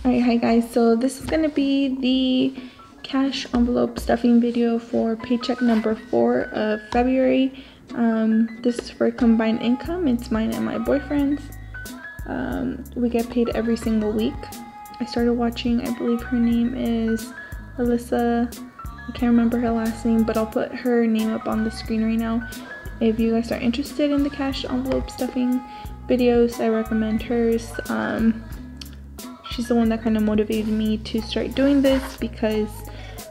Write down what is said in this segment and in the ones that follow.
Alright, hi guys, so this is going to be the cash envelope stuffing video for paycheck number 4 of February. This is for combined income. It's mine and my boyfriend's. We get paid every single week. I started watching, I believe her name is Alyssa. I can't remember her last name, but I'll put her name up on the screen right now. If you guys are interested in the cash envelope stuffing videos, I recommend hers. She's the one that kind of motivated me to start doing this because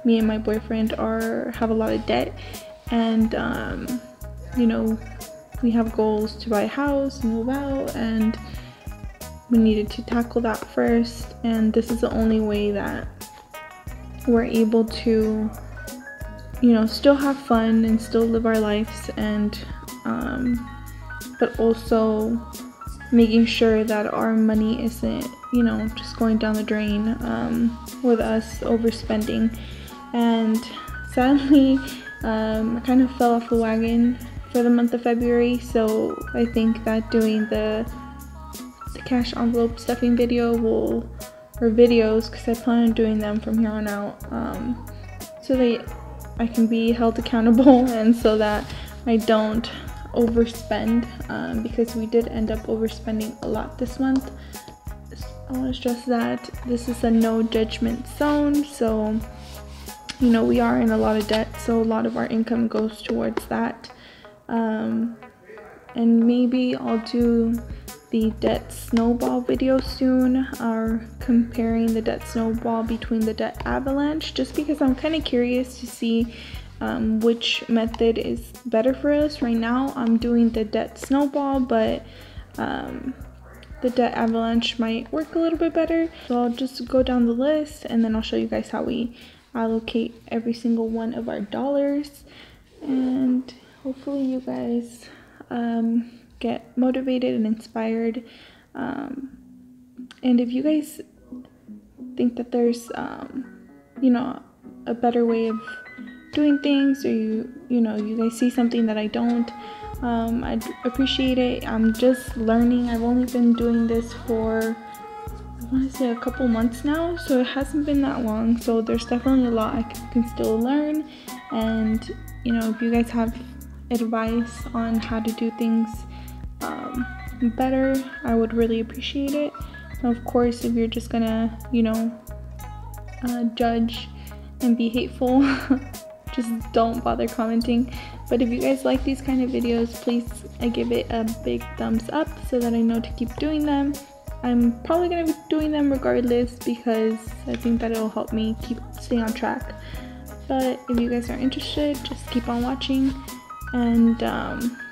me and my boyfriend have a lot of debt, and you know, we have goals to buy a house and move out, and we needed to tackle that first, and this is the only way that we're able to, you know, still have fun and still live our lives, and but also making sure that our money isn't, you know, just going down the drain with us overspending. And sadly, I kind of fell off the wagon for the month of February, so I think that doing the cash envelope stuffing video or videos, because I plan on doing them from here on out, so that I can be held accountable and so that I don't overspend, because we did end up overspending a lot this month. I want to stress that this is a no judgment zone, so you know, we are in a lot of debt, so a lot of our income goes towards that. And maybe I'll do the debt snowball video soon, or comparing the debt snowball between the debt avalanche, just because I'm kind of curious to see which method is better for us. Right now I'm doing the debt snowball, but the debt avalanche might work a little bit better. So I'll just go down the list and then I'll show you guys how we allocate every single one of our dollars, and hopefully you guys get motivated and inspired. And if you guys think that there's you know, a better way of doing things, or you know, you guys see something that I don't, I'd appreciate it. I'm just learning. I've only been doing this for, I want to say, a couple months now, so it hasn't been that long, so there's definitely a lot I can still learn. And you know, if you guys have advice on how to do things better, I would really appreciate it. And of course, if you're just gonna, you know, judge and be hateful, just don't bother commenting. But if you guys like these kind of videos, please give it a big thumbs up so that I know to keep doing them. I'm probably gonna be doing them regardless because I think that it'll help me stay on track. But if you guys are interested, just keep on watching. And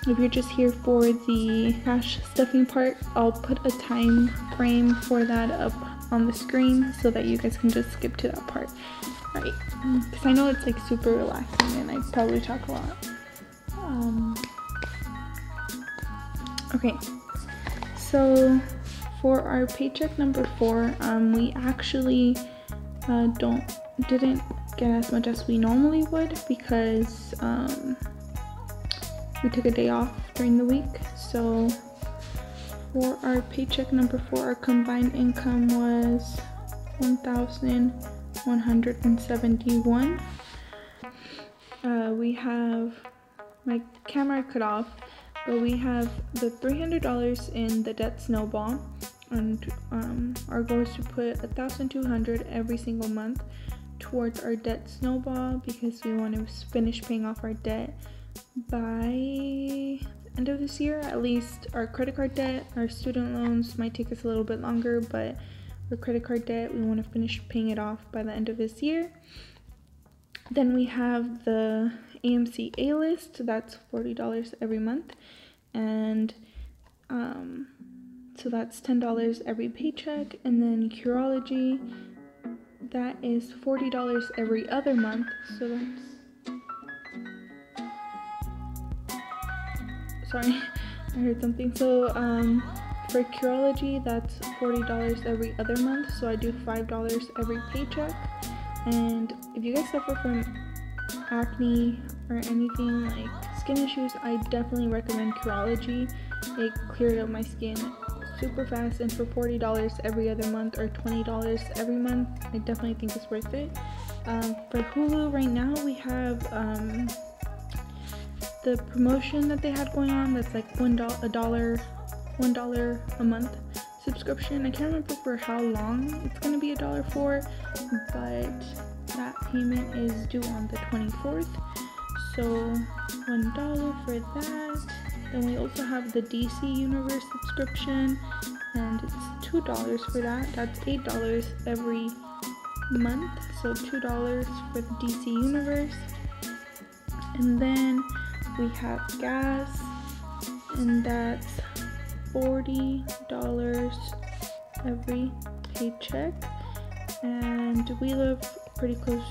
if you're just here for the cash stuffing part, I'll put a time frame for that up on the screen so that you guys can just skip to that part. Right, because I know it's like super relaxing and I probably talk a lot. Okay, so for our paycheck number 4, we actually didn't get as much as we normally would because we took a day off during the week. So for our paycheck number 4, our combined income was $1,171. We have, my camera cut off, but we have the $300 in the debt snowball, and our goal is to put $1,200 every single month towards our debt snowball because we want to finish paying off our debt by end of this year. At least our credit card debt, our student loans might take us a little bit longer, but our credit card debt, we want to finish paying it off by the end of this year. Then we have the AMC A-list, that's $40 every month, and so that's $10 every paycheck. And then Curology, that is $40 every other month, so that's, sorry, I heard something. So for Curology, that's $40 every other month, so I do $5 every paycheck. And if you guys suffer from acne or anything like skin issues, I definitely recommend Curology. It cleared up my skin super fast, and for $40 every other month or $20 every month, I definitely think it's worth it. For Hulu right now, we have the promotion that they had going on that's like $1 a month subscription. I can't remember for how long it's gonna be $1 for, but that payment is due on the 24th, so $1 for that. Then we also have the DC Universe subscription, and it's $2 for that. That's $8 every month, so $2 for the DC Universe. And then we have gas, and that's $40 every paycheck. And we live pretty close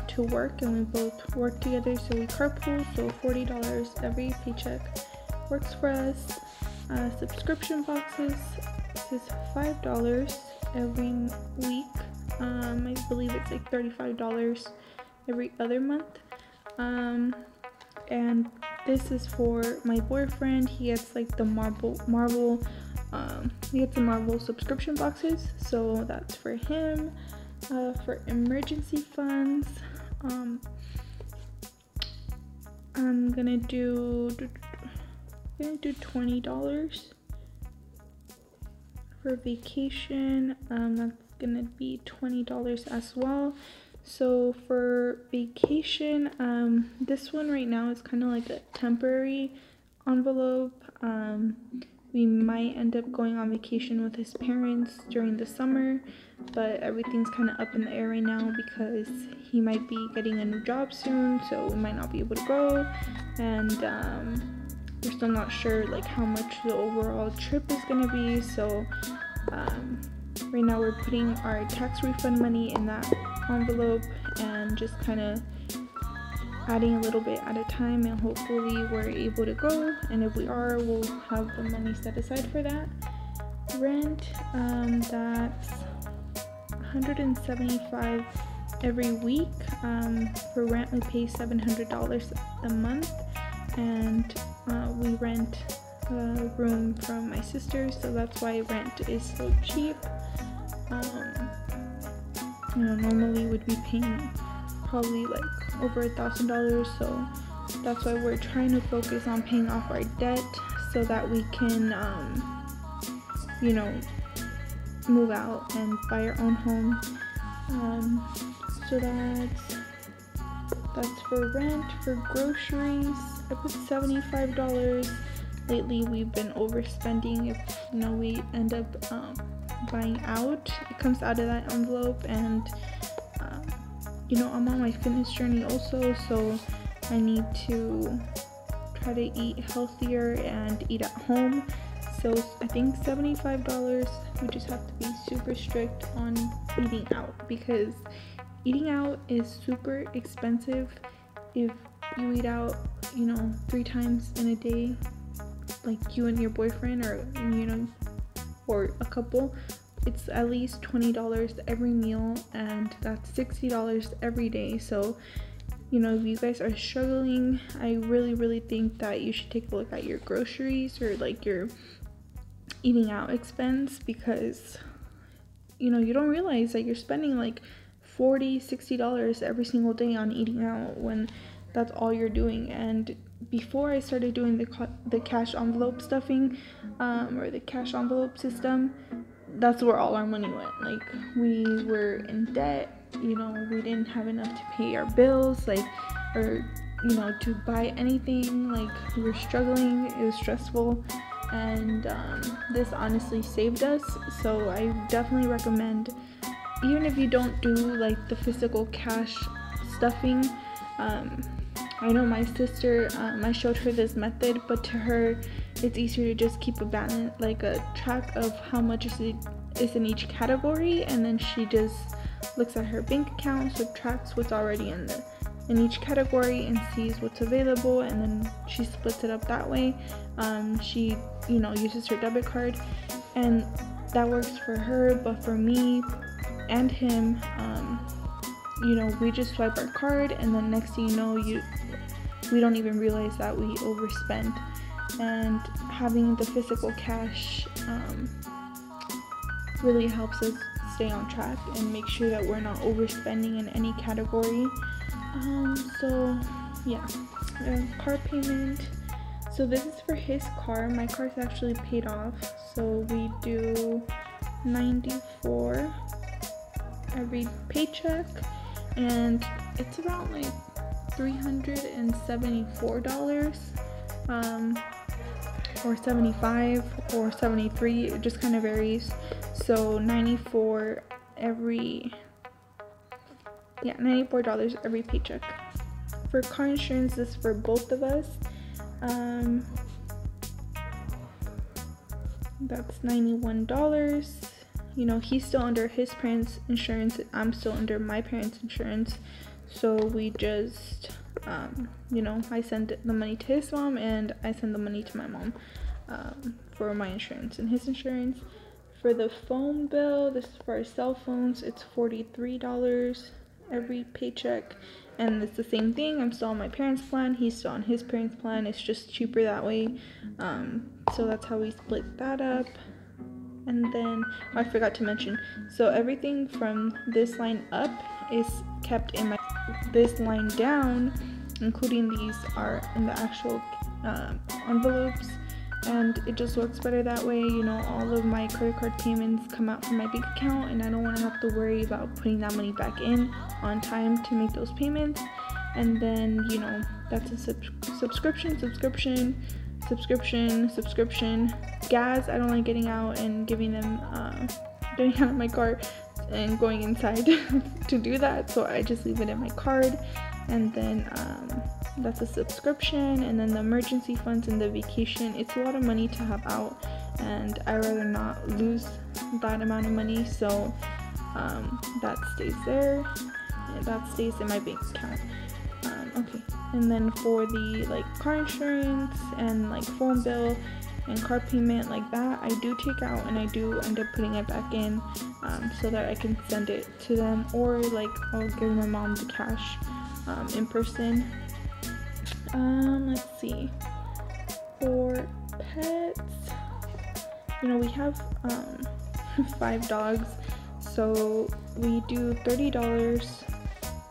to work, and we both work together, so we carpool, so $40 every paycheck works for us. Subscription boxes, this is $5 every week. I believe it's like $35 every other month. And this is for my boyfriend. He gets like the Marvel he gets the Marvel subscription boxes, so that's for him. For emergency funds, I'm gonna do $20. For vacation, that's gonna be $20 as well. So for vacation, this one right now is kind of like a temporary envelope. We might end up going on vacation with his parents during the summer, but everything's kind of up in the air right now because he might be getting a new job soon, so we might not be able to go. And we're still not sure like how much the overall trip is gonna be, so right now we're putting our tax refund money in that envelope and just kind of adding a little bit at a time, and hopefully we're able to go, and if we are, we'll have the money set aside for that. Rent, that's $175 every week. For rent, we pay $700 a month, and we rent a room from my sister, so that's why rent is so cheap. Normally would be paying probably like over $1,000, so that's why we're trying to focus on paying off our debt so that we can move out and buy our own home. So that's for rent. For groceries, I put $75. Lately we've been overspending. If we end up buying out, it comes out of that envelope. And I'm on my fitness journey also, so I need to try to eat healthier and eat at home. So I think $75. We just have to be super strict on eating out, because eating out is super expensive. If you eat out 3 times in a day, like you and your boyfriend, or a couple, it's at least $20 every meal, and that's $60 every day. So if you guys are struggling, I really think that you should take a look at your groceries or like your eating out expense, because you don't realize that you're spending like $40-$60 every single day on eating out when that's all you're doing. And before I started doing the cash envelope stuffing, or the cash envelope system, that's where all our money went. Like, we were in debt, we didn't have enough to pay our bills, or to buy anything. Like, we were struggling, it was stressful, and this honestly saved us. So I definitely recommend, even if you don't do like the physical cash stuffing. I know my sister, I showed her this method, but to her it's easier to just keep a balance, like a track of how much is in each category, and then she just looks at her bank account, subtracts what's already in each category, and sees what's available, and then she splits it up that way. She uses her debit card, and that works for her. But for me and him, we just swipe our card, and then next thing you know, we don't even realize that we overspend. and having the physical cash really helps us stay on track and make sure that we're not overspending in any category. So yeah, car payment. So this is for his car. My car is actually paid off, so we do $94 every paycheck, and it's around like $374 or $75 or $73. It just kind of varies. So $94 every paycheck. For car insurance, this is for both of us. That's $91. You know, he's still under his parents' insurance, I'm still under my parents' insurance, so we just you know, I send the money to his mom and I send the money to my mom for my insurance and his insurance. For the phone bill, this is for our cell phones, it's $43 every paycheck, and it's the same thing. I'm still on my parents' plan, he's still on his parents' plan. It's just cheaper that way. So that's how we split that up. And then I forgot to mention, so everything from this line up is kept in this line down, including these, are in the actual envelopes, and it just works better that way. You know, all of my credit card payments come out from my bank account, and I don't want to have to worry about putting that money back in on time to make those payments. And then, you know, that's a subscription. Gas, I don't like getting out and getting out of my car and going inside to do that, so I just leave it in my card. And then that's a subscription. And then the emergency funds and the vacation, it's a lot of money to have out, and I rather not lose that amount of money, so that stays there, and that stays in my bank account. Okay, and then for the like car insurance and like phone bill and car payment like that, I do take out and I do end up putting it back in so that I can send it to them, or like I'll give my mom the cash in person. Let's see, for pets, you know, we have 5 dogs, so we do $30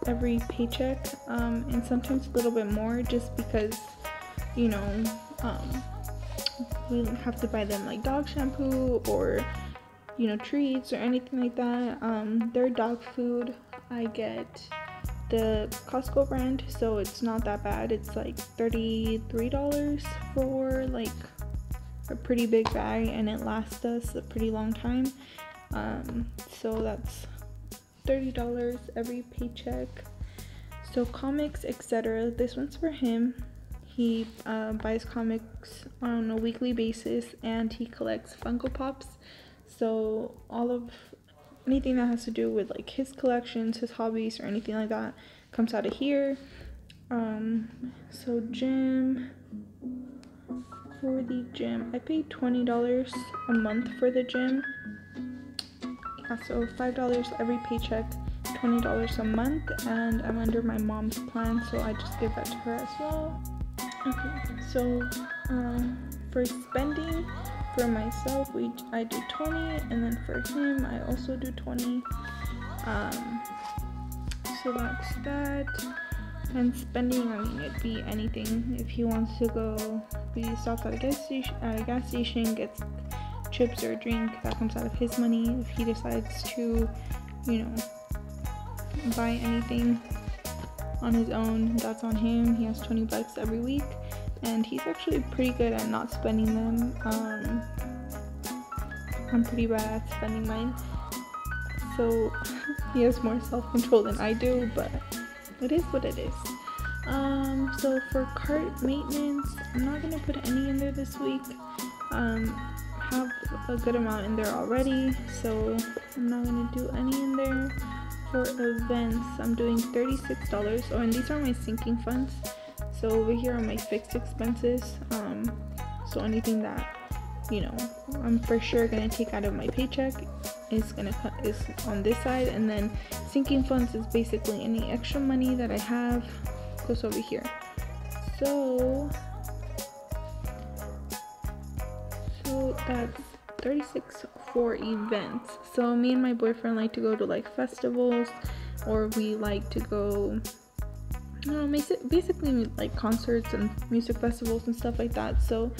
every paycheck, and sometimes a little bit more, just because, you know, we have to buy them like dog shampoo or, you know, treats or anything like that. Their dog food, I get the Costco brand, so it's not that bad. It's like $33 for like a pretty big bag, and it lasts us a pretty long time. So that's $30 every paycheck. So comics, etc., this one's for him. He buys comics on a weekly basis, and he collects Funko Pops. So anything that has to do with like his collections, his hobbies, or anything like that comes out of here. So gym, for the gym, I pay $20 a month for the gym. So $5 every paycheck, $20 a month, and I'm under my mom's plan, so I just give that to her as well. Okay, so for spending, for myself, I do 20, and then for him, I also do 20. So that's that. And spending, I mean, it'd be anything. If he wants to go, if he stops at a gas station, gets chips or a drink, that comes out of his money. If he decides to, you know, buy anything on his own, that's on him. He has $20 every week, and he's actually pretty good at not spending them. I'm pretty bad at spending mine, so he has more self-control than I do, but it is what it is. So for cart maintenance, I'm not gonna put any in there this week. Have a good amount in there already, so I'm not gonna do any in there. For events, I'm doing $36. Oh, and these are my sinking funds. So over here are my fixed expenses. So anything that, you know, I'm for sure gonna take out of my paycheck is on this side, and then sinking funds is basically any extra money that I have goes over here. So So that's 36 for events. So me and my boyfriend like to go to like festivals, or we like to go, I don't know, basically like concerts and music festivals and stuff like that. So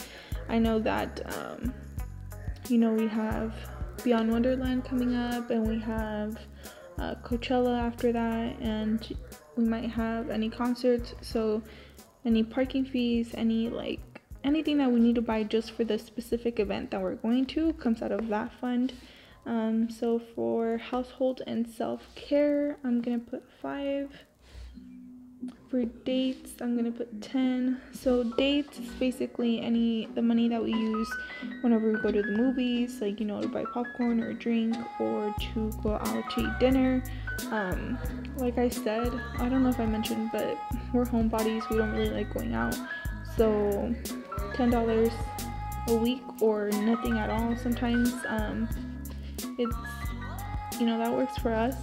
I know that you know, we have Beyond Wonderland coming up, and we have Coachella after that, and we might have any concerts. So any parking fees, anything that we need to buy just for the specific event that we're going to comes out of that fund. So for household and self-care, I'm gonna put 5. For dates, I'm gonna put 10. So dates is basically the money that we use whenever we go to the movies, like, you know, to buy popcorn or a drink, or to go out to eat dinner. Like I said, I don't know if I mentioned, but we're homebodies. We don't really like going out. So $10 a week or nothing at all sometimes. It's, you know, that works for us.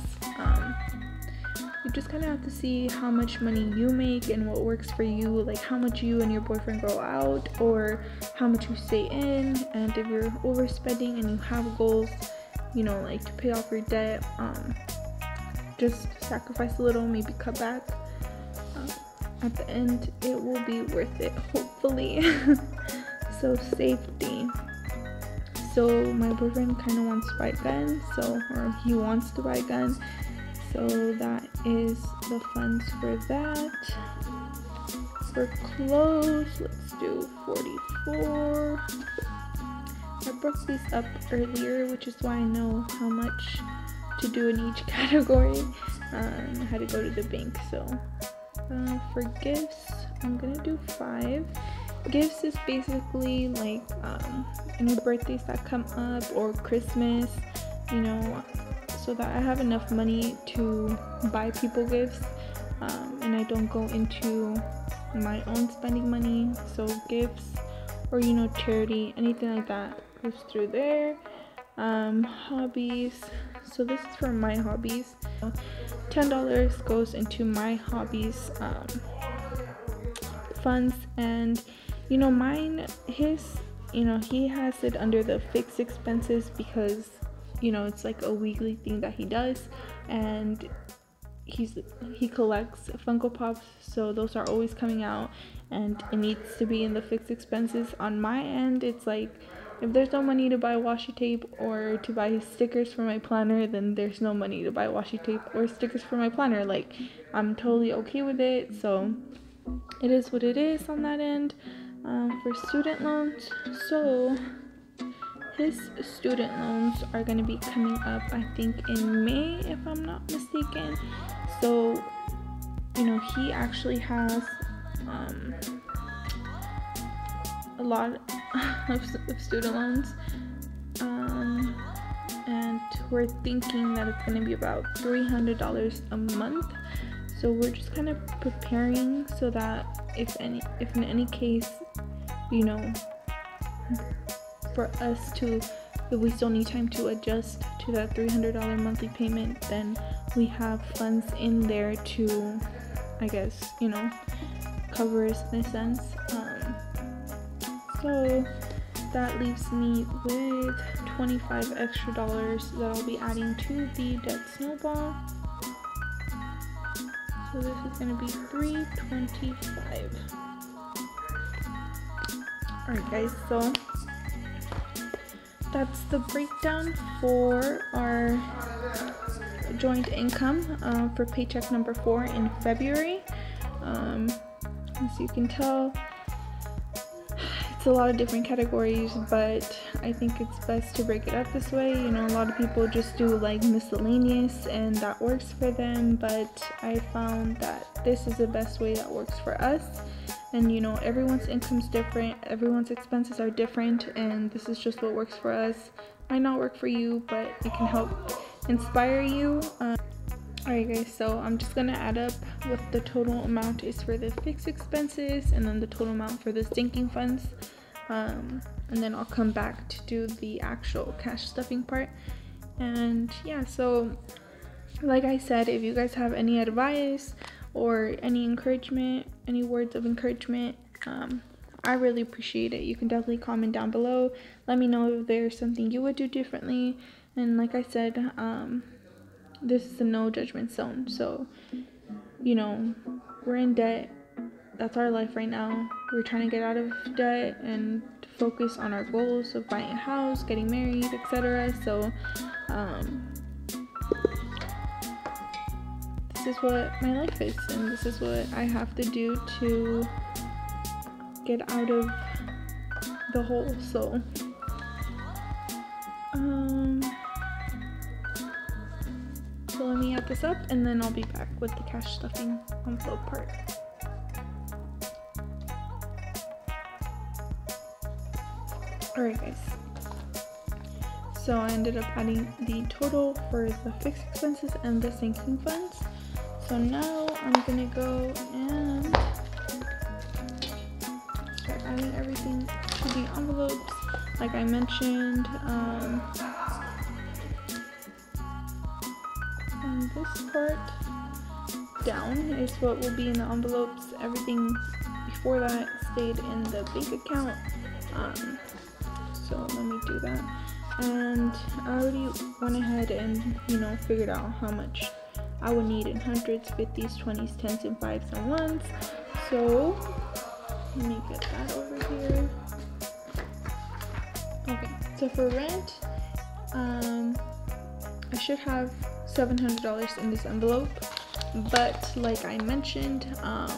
You just kind of have to see how much money you make and what works for you, like how much you and your boyfriend go out, or how much you stay in. And if you're overspending and you have goals, you know, like to pay off your debt, just sacrifice a little, maybe cut back. At the end, it will be worth it, hopefully. So safety. So my boyfriend kind of wants to buy a gun, or he wants to buy a gun. So that is the funds for that. For clothes, let's do 44. I broke these up earlier, which is why I know how much to do in each category. I had to go to the bank. So for gifts, I'm gonna do 5. Gifts is basically like any birthdays that come up, or Christmas, you know, so that I have enough money to buy people gifts, and I don't go into my own spending money. So gifts, or, you know, charity, anything like that goes through there. Hobbies, so this is for my hobbies. $10 goes into my hobbies funds, and, you know, he has it under the fixed expenses because, you know, it's like a weekly thing that he does, and he collects Funko Pops, so those are always coming out, and it needs to be in the fixed expenses. On my end, it's like, if there's no money to buy washi tape or to buy stickers for my planner, then there's no money to buy washi tape or stickers for my planner. Like, I'm totally okay with it, so it is what it is on that end. For student loans, so his student loans are going to be coming up, I think, in May, if I'm not mistaken. So, you know, he actually has a lot of student loans, and we're thinking that it's going to be about $300 a month. So we're just kind of preparing so that if in any case, you know, for us to, if we still need time to adjust to that $300 monthly payment, then we have funds in there to, I guess, you know, cover us in a sense. So that leaves me with $25 extra that I'll be adding to the debt snowball. So this is going to be $325. Alright guys, so that's the breakdown for our joint income for paycheck number 4 in February. As you can tell, it's a lot of different categories, but I think it's best to break it up this way. You know, a lot of people just do like miscellaneous and that works for them, but I found that this is the best way that works for us. And, you know, everyone's income's different, everyone's expenses are different, and this is just what works for us. Might not work for you, but it can help inspire you. Alright guys, so I'm just gonna add up what the total amount is for the fixed expenses, and then the total amount for the sinking funds, and then I'll come back to do the actual cash stuffing part. And yeah, so like I said, if you guys have any advice or any encouragement, any words of encouragement, I really appreciate it. You can definitely comment down below. Let me know if there's something you would do differently. And like I said, this is a no judgment zone. So, you know, we're in debt. That's our life right now. We're trying to get out of debt and focus on our goals of buying a house, getting married, etc. So, this is what my life is, and this is what I have to do to get out of the hole. So, so let me add this up, and then I'll be back with the cash stuffing envelope part. Alright guys, so I ended up adding the total for the fixed expenses and the sinking funds. So now I'm gonna go and start adding everything to the envelopes. Like I mentioned, and this part down is what will be in the envelopes. Everything before that stayed in the bank account. So let me do that. And I already went ahead and, you know, figured out how much I would need in hundreds, 50s, 20s, 10s, and 5s and 1s. So let me get that over here. Okay, so for rent, I should have $700 in this envelope, but like I mentioned, I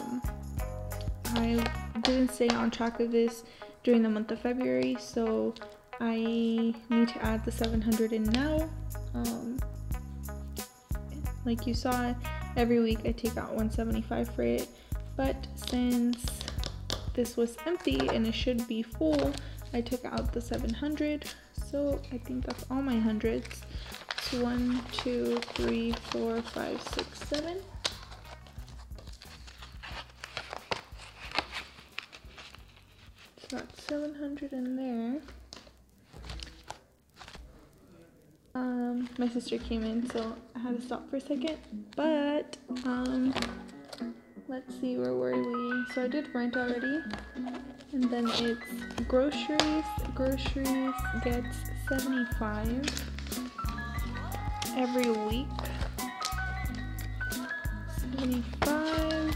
didn't stay on track of this during the month of February, so I need to add the $700 in now. Like you saw, every week I take out $175 for it, but since this was empty and it should be full, I took out the $700. So I think that's all my hundreds. It's 1, 2, 3, 4, 5, 6, 7. So that's 700 in there. My sister came in, so I had to stop for a second. But let's see, where were we? So I did rent already, and then it's groceries. Groceries gets $75 every week. $75.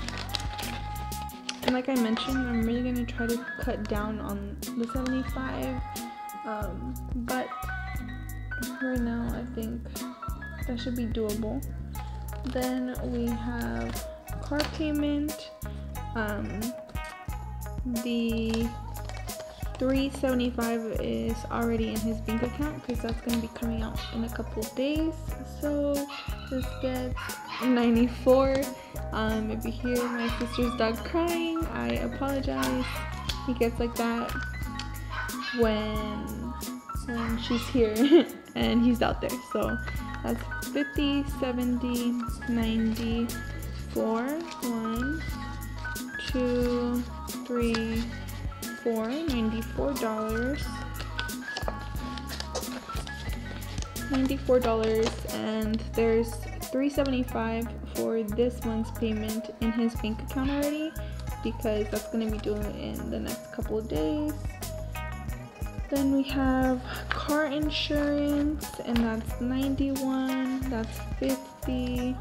And like I mentioned, I'm really gonna try to cut down on the $75. But right now I think that should be doable. Then we have car payment. The $375 is already in his bank account because that's going to be coming out in a couple days. So this gets $94. If you hear my sister's dog crying, I apologize. He gets like that when she's here and he's out there. So that's 50, 70, 94, 1, 2, 3, 4, $94. $94, and there's $375 for this month's payment in his bank account already, because that's going to be due in the next couple of days. Then we have car insurance, and that's 91, that's 50,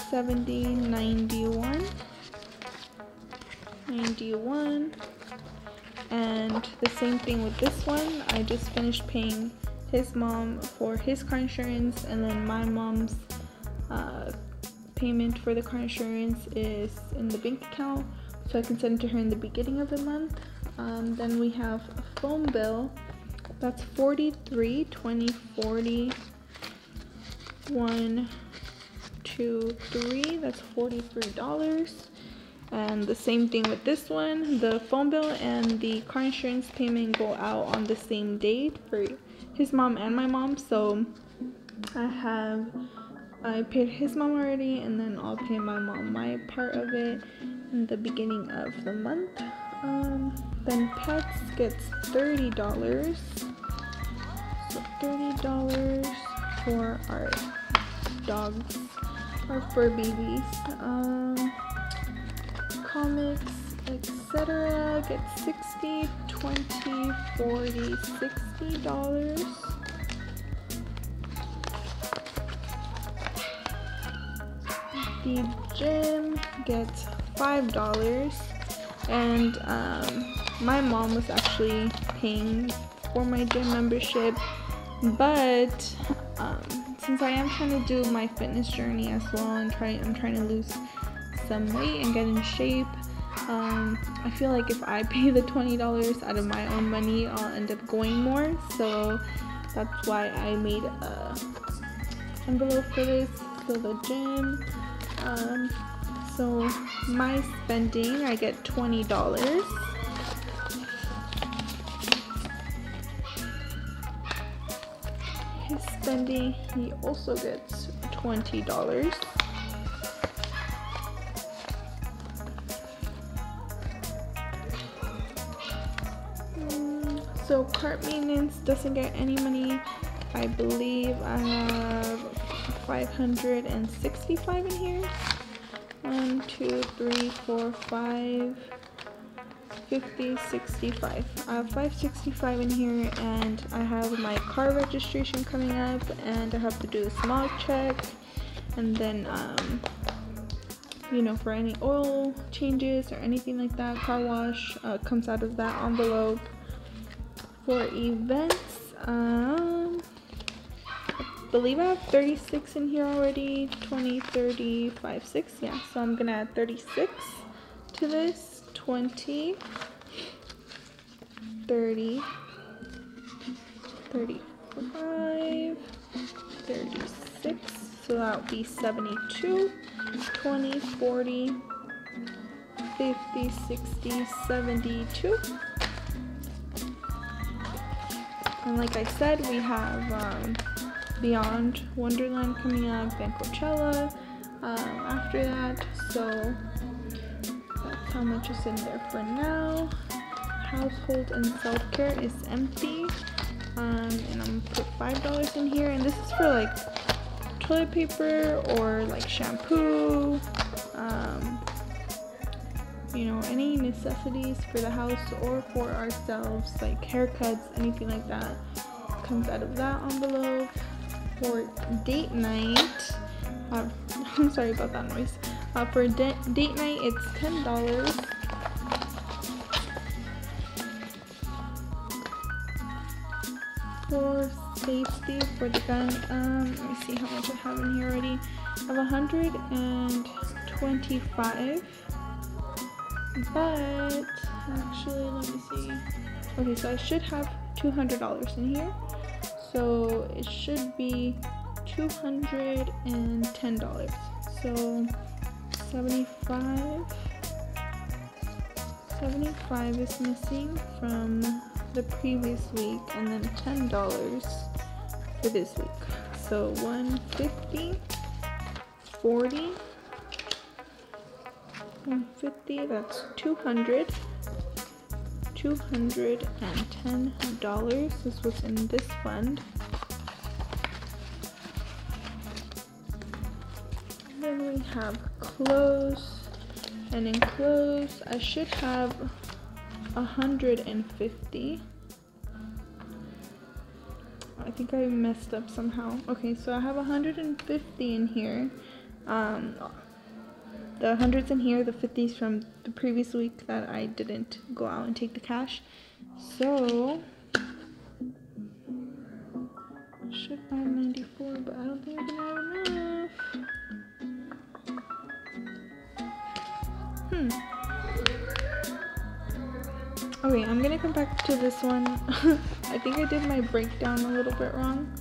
70, 91, and the same thing with this one. I just finished paying his mom for his car insurance, and then my mom's payment for the car insurance is in the bank account, so I can send it to her in the beginning of the month. Then we have a phone bill, that's 43, 20, 40, 1, 2, 3, that's $43. And the same thing with this one. The phone bill and the car insurance payment go out on the same date for his mom and my mom, so I paid his mom already, and then I'll pay my mom my part of it in the beginning of the month. Then pets gets $30, so $30 for our dogs, our fur babies. Comics etc. Get 60, 20, 40, $60. The gym gets $5, and my mom was actually paying for my gym membership, but since I am trying to do my fitness journey as well and I'm trying to lose some weight and get in shape, I feel like if I pay the $20 out of my own money, I'll end up going more. So that's why I made a envelope for this. So the gym, so my spending, I get $20. His spending, he also gets $20. So cart maintenance doesn't get any money. I believe I have 565 in here. 1, 2, 3, 4, 5, 50, 65. I have 565 in here, and I have my car registration coming up, and I have to do a small check, and then you know, for any oil changes or anything like that, car wash comes out of that envelope. For events, I believe I have 36 in here already. 20, 30, 5, 6. Yeah, so I'm gonna add 36 to this. 20, 30, 35, 36. So that would be 72. 20, 40, 50, 60, 72. And like I said, we have Beyond Wonderland coming up and Coachella after that. So that's how much is in there for now. Household and self-care is empty. And I'm gonna put $5 in here. And this is for like toilet paper or like shampoo. You know, any necessities for the house or for ourselves, like haircuts, anything like that, comes out of that envelope. For date night, I'm sorry about that noise. For date night, it's $10. For safety, for the gun, let me see how much I have in here already. I have 125. But actually, let me see. Okay, so I should have $200 in here. So it should be $210. So 75 is missing from the previous week, and then $10 for this week. So 150, 40, 150, that's $210. This was in this fund. Then we have clothes, and in clothes I should have 150. I think I messed up somehow. Okay, so I have 150 in here. The 100's in here, the 50's from the previous week that I didn't go out and take the cash. So I should add 94, but I don't think I'm gonna have enough. Okay, I'm gonna come back to this one. I think I did my breakdown a little bit wrong,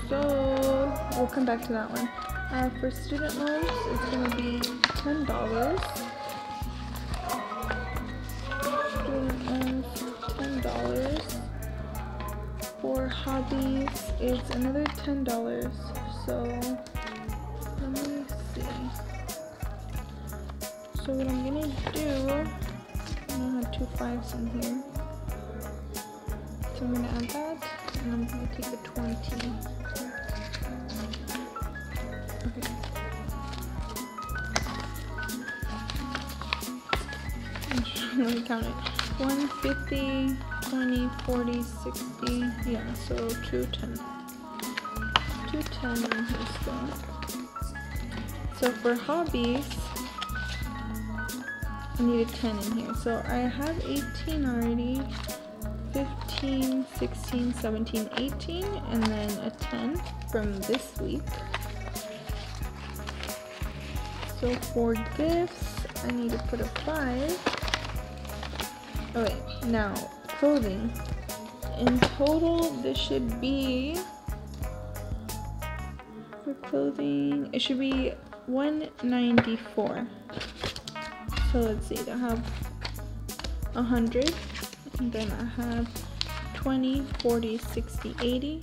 so we'll come back to that one. For student loans, it's gonna be $10. Student loans, $10. For hobbies, it's another $10. So let me see. So what I'm gonna do, I have 2 5s in here. So I'm gonna add that, and I'm gonna take the 20. Okay. let me count it. 150, 20, 40, 60, yeah, so 210. 210 in here still. So for hobbies, I need a 10 in here. So I have 18 already, 15, 16, 17, 18, and then a 10 from this week. So for gifts, I need to put a 5. Oh wait, now clothing. In total, this should be, for clothing, it should be 194. So let's see, I have 100, and then I have 20, 40, 60, 80,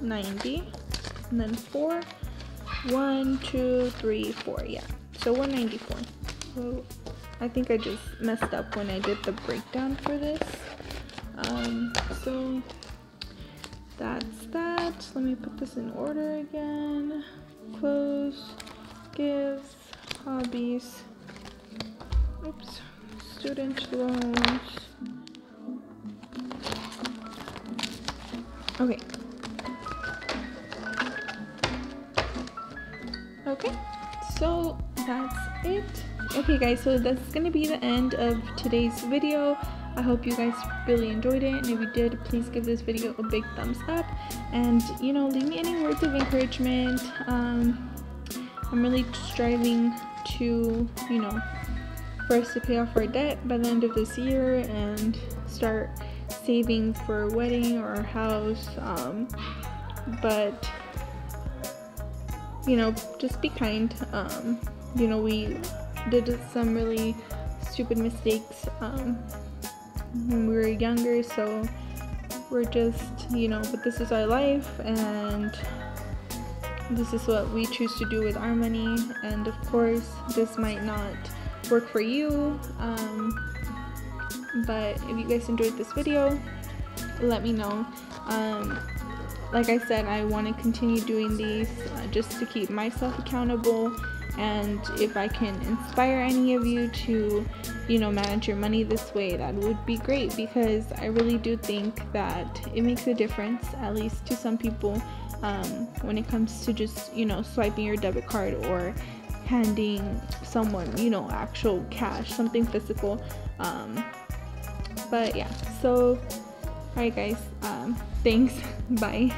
90, and then 4, 1, 2, 3, 4, yeah, so 194. So I think I just messed up when I did the breakdown for this. So that's that. Let me put this in order again. Clothes, gifts, hobbies, oops, student loans. Okay. Okay, so that's it. Okay guys, so that's gonna be the end of today's video. I hope you guys really enjoyed it, and if you did, please give this video a big thumbs up, and you know, leave me any words of encouragement. I'm really striving to, you know, for us to pay off our debt by the end of this year and start saving for a wedding or a house. But you know, just be kind. You know, we did some really stupid mistakes when we were younger, so we're just, you know, but this is our life and this is what we choose to do with our money, and of course this might not work for you, but if you guys enjoyed this video, let me know. Like I said, I want to continue doing these just to keep myself accountable, and if I can inspire any of you to, you know, manage your money this way, that would be great, because I really do think that it makes a difference, at least to some people, when it comes to just, you know, swiping your debit card or handing someone, you know, actual cash, something physical. But yeah, so alright guys, thanks, bye.